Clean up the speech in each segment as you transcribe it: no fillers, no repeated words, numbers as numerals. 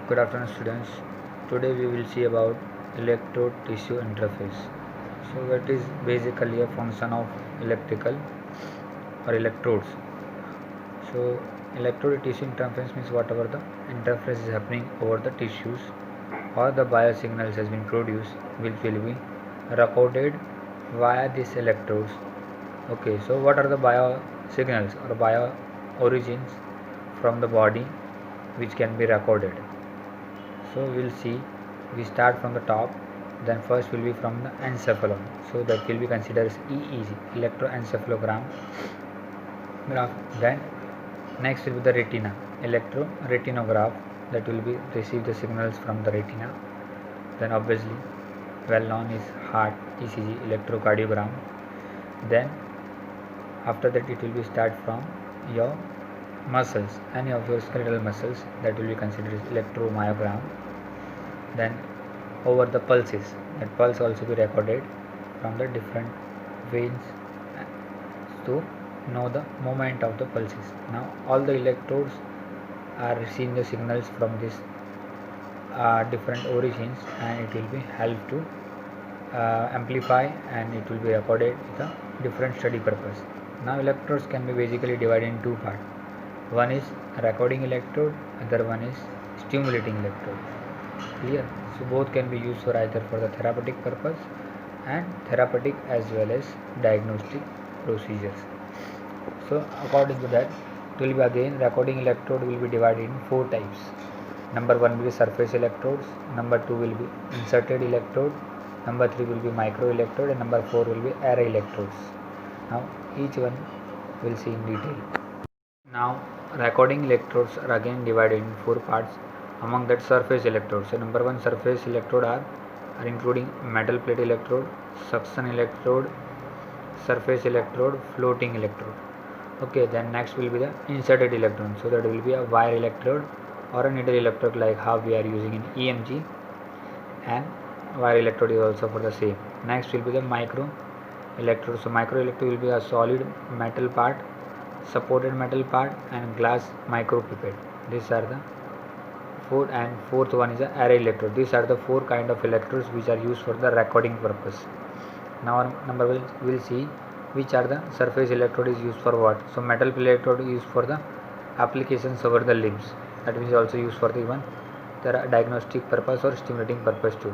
Good afternoon, students. Today we will see about electrode tissue interface. So that is basically a function of electrical or electrodes. So electrode tissue interface means whatever the interface is happening over the tissues or the biosignals has been produced, which will be recorded via these electrodes. Okay, so what are the biosignals or bio origins from the body which can be recorded? So we'll see, we start from the top, then first will be from the encephalon, so that will be considered as EEG, electroencephalogram graph. Then next will be the retina, electroretinograph, that will be receive the signals from the retina. Then obviously well known is heart, ECG, electrocardiogram. Then after that it will be start from your muscles, any of your skeletal muscles, that will be considered as electromyogram. Then over the pulses, that pulse also be recorded from the different veins to know the movement of the pulses. Now all the electrodes are receiving the signals from this different origins, and it will be help to amplify, and it will be recorded with a different study purpose. Now electrodes can be basically divided in two parts. One is recording electrode, other one is stimulating electrode. Clear? So both can be used for either for the therapeutic purpose and therapeutic as well as diagnostic procedures. So according to that, it will be again recording electrode will be divided in four types. Number one will be surface electrodes, number two will be inserted electrode, number three will be micro electrode, and number four will be array electrodes. Now each one we'll see in detail. Now recording electrodes are again divided in four parts. Among that, surface electrodes. So number one surface electrode are including metal plate electrode, suction electrode, surface electrode, floating electrode. Okay, then next will be the inserted electrode. So that will be a wire electrode or a needle electrode, like how we are using in EMG, and wire electrode is also for the same. Next will be the micro electrode. So micro electrode will be a solid metal part, supported metal part, and glass micropipette. These are the fourth, and fourth one is the array electrode. These are the four kind of electrodes which are used for the recording purpose. Now number we'll see which are the surface electrode is used for what. So metal electrode is used for the applications over the limbs, that is also used for the even the diagnostic purpose or stimulating purpose too.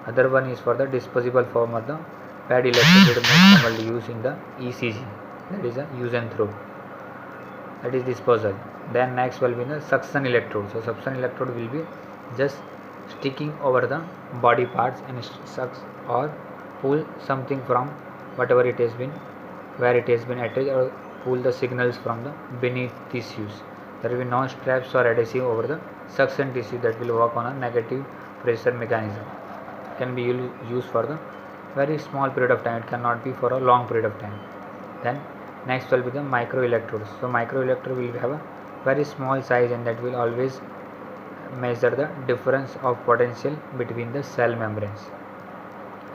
Other one is for the disposable form of the pad electrode, most commonly used in the ECG, that is a use and throw, that is disposal. Then next will be the suction electrode. So suction electrode will be just sticking over the body parts and sucks or pull something from whatever it has been, where it has been attached, or pull the signals from the beneath tissues. There will be no straps or adhesive over the suction tissue, that will work on a negative pressure mechanism. Can be used for the very small period of time, it cannot be for a long period of time. Then next will be the micro electrodes. So micro electrode will have a very small size, and that will always measure the difference of potential between the cell membranes.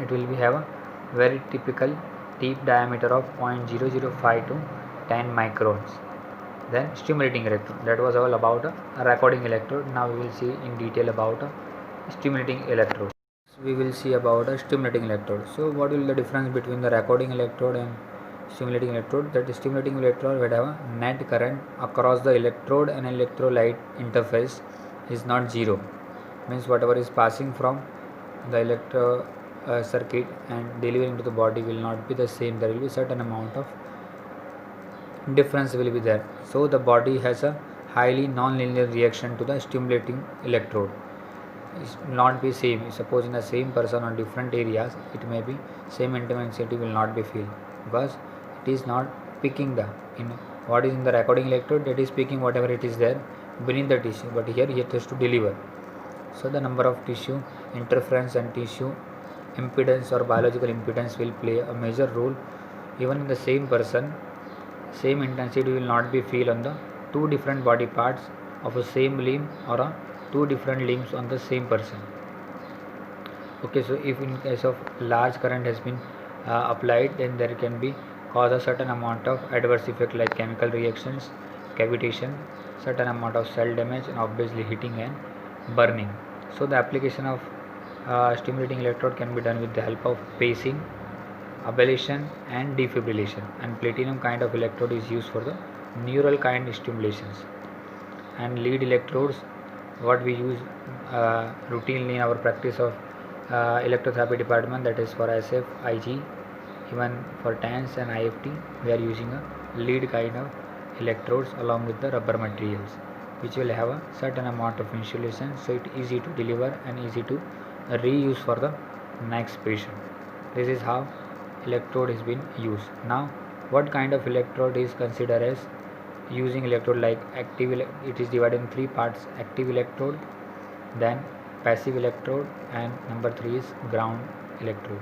It will have a very typical deep diameter of 0.005 to 10 microns. Then stimulating electrode, that was all about a recording electrode. Now we will see in detail about a stimulating electrode. So we will see about a stimulating electrode. So what will the difference between the recording electrode and stimulating electrode? That the stimulating electrode will have a net current across the electrode and electrolyte interface is not zero, means whatever is passing from the electro circuit and delivering to the body will not be the same. There will be certain amount of difference will be there. So the body has a highly non-linear reaction to the stimulating electrode. It will not be same. Suppose in the same person on different areas, it may be same intensity will not be feel, because it is not picking the in what is in the recording electrode, that is picking whatever it is there beneath the tissue, but here it has to deliver. So the number of tissue interference and tissue impedance or biological impedance will play a major role. Even in the same person, same intensity will not be feel on the two different body parts of a same limb, or a two different limbs on the same person. Okay, so if in case of large current has been applied, then there can be cause a certain amount of adverse effect like chemical reactions, cavitation, certain amount of cell damage, and obviously heating and burning. So the application of stimulating electrode can be done with the help of pacing, ablation and defibrillation, and platinum kind of electrode is used for the neural kind stimulations. And lead electrodes, what we use routinely in our practice of electrotherapy department, that is for SF, IG, even for TANS and IFT, we are using a lead kind of electrodes along with the rubber materials, which will have a certain amount of insulation, so it is easy to deliver and easy to reuse for the next patient. This is how electrode has been used. Now, what kind of electrode is considered as using electrode? Like active, it is divided in three parts: active electrode, then passive electrode, and number 3 is ground electrode.